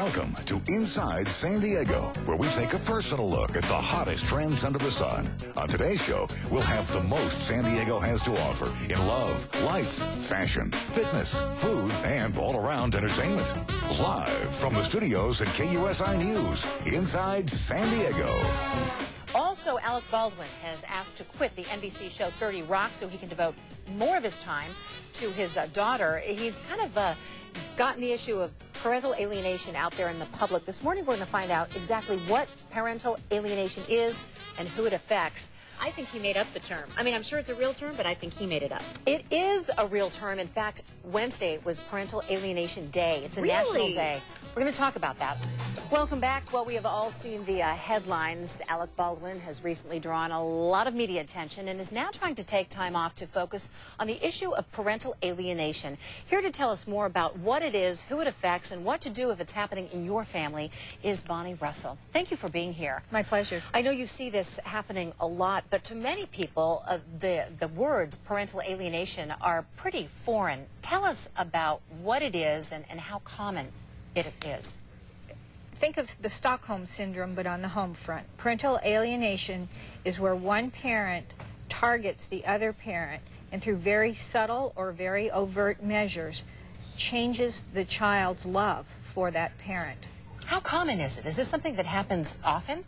Welcome to Inside San Diego, where we take a personal look at the hottest trends under the sun. On today's show, we'll have the most San Diego has to offer in love, life, fashion, fitness, food, and all-around entertainment. Live from the studios at KUSI News, Inside San Diego. Also, Alec Baldwin has asked to quit the NBC show 30 Rock so he can devote more of his time to his daughter. He's kind of gotten the issue of parental alienation out there in the public. This morning we're going to find out exactly what parental alienation is and who it affects. I think he made up the term. I mean, I'm sure it's a real term, but I think he made it up. It is a real term. In fact, Wednesday was Parental Alienation Day. It's a national day. We're going to talk about that. Welcome back. Well, we have all seen the headlines. Alec Baldwin has recently drawn a lot of media attention and is now trying to take time off to focus on the issue of parental alienation. Here to tell us more about what it is, who it affects, and what to do if it's happening in your family is Bonnie Russell. Thank you for being here. My pleasure. I know you see this happening a lot, but to many people, the words parental alienation are pretty foreign. Tell us about what it is and how common it is. Think of the Stockholm Syndrome, but on the home front. Parental alienation is where one parent targets the other parent and through very subtle or very overt measures changes the child's love for that parent. How common is it? Is this something that happens often?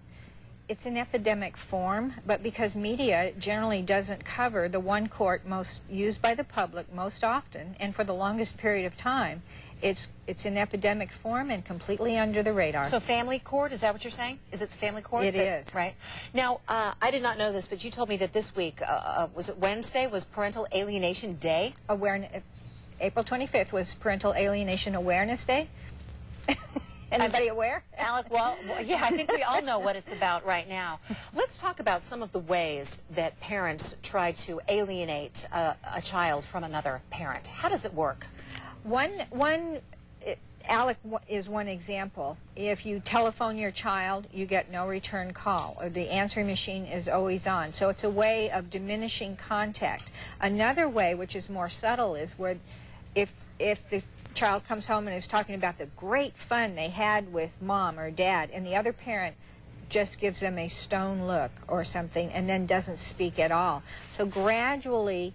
It's an epidemic form, but because media generally doesn't cover the one court most used by the public most often and for the longest period of time, it's an epidemic form and completely under the radar. So family court, is that what you're saying? Is it the family court? It is. Right. Now, I did not know this, but you told me that this week, was it Wednesday, was Parental Alienation Day? April 25th was Parental Alienation Awareness Day. Anybody aware? Alec, well, yeah, I think we all know what it's about right now. Let's talk about some of the ways that parents try to alienate a child from another parent. How does it work? Alec is one example. If you telephone your child, you get no return call, or the answering machine is always on. So it's a way of diminishing contact. Another way, which is more subtle, is where if the child comes home and is talking about the great fun they had with mom or dad, and the other parent just gives them a stone look or something and then doesn't speak at all. So gradually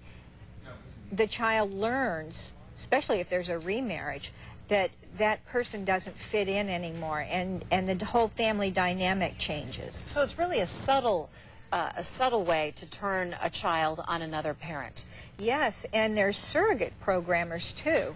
the child learns, especially if there's a remarriage, that that person doesn't fit in anymore, and the whole family dynamic changes. So it's really a subtle way to turn a child on another parent. Yes, and there's surrogate programmers too,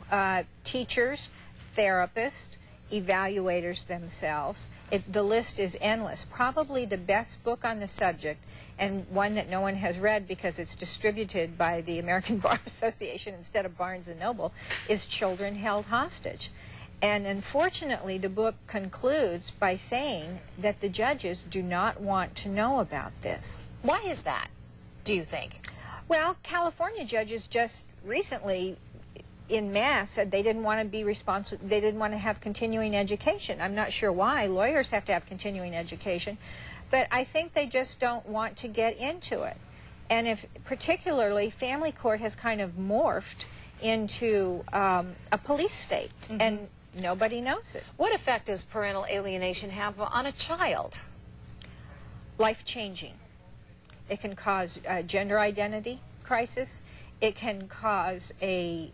teachers, therapists, evaluators themselves. The list is endless. Probably the best book on the subject, and one that no one has read because it's distributed by the American Bar Association instead of Barnes & Noble, is Children Held Hostage. And unfortunately, the book concludes by saying that the judges do not want to know about this. Why is that, do you think? Well, California judges just recently in mass said they didn't want to be responsible, they didn't want to have continuing education. I'm not sure why. Lawyers have to have continuing education, but I think they just don't want to get into it. And if particularly family court has kind of morphed into a police state, and nobody knows it. What effect does parental alienation have on a child? Life-changing. It can cause a gender identity crisis. It can cause a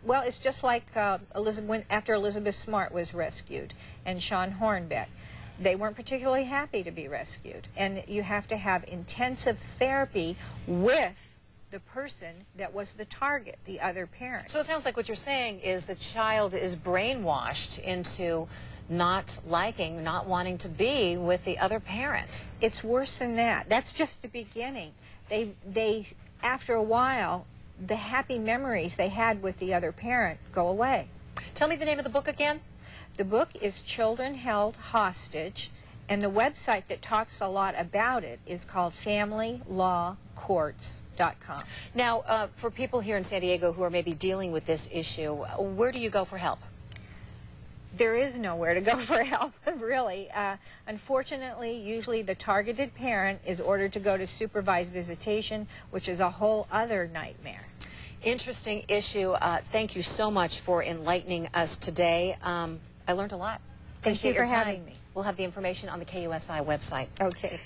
well, it's just like after Elizabeth Smart was rescued and Sean Hornbeck. They weren't particularly happy to be rescued. And you have to have intensive therapy with the person that was the target, the other parent. So it sounds like what you're saying is the child is brainwashed into not liking, not wanting to be with the other parent. It's worse than that. That's just the beginning. They after a while, the happy memories they had with the other parent go away. Tell me the name of the book again. The book is Children Held Hostage, and the website that talks a lot about it is called FamilyLawCourts.com. Now, for people here in San Diego who are maybe dealing with this issue, where do you go for help? There is nowhere to go for help, really. Unfortunately, usually the targeted parent is ordered to go to supervised visitation, which is a whole other nightmare. Interesting issue. Thank you so much for enlightening us today. I learned a lot. Appreciate you for your time. having me. We'll have the information on the KUSI website. Okay.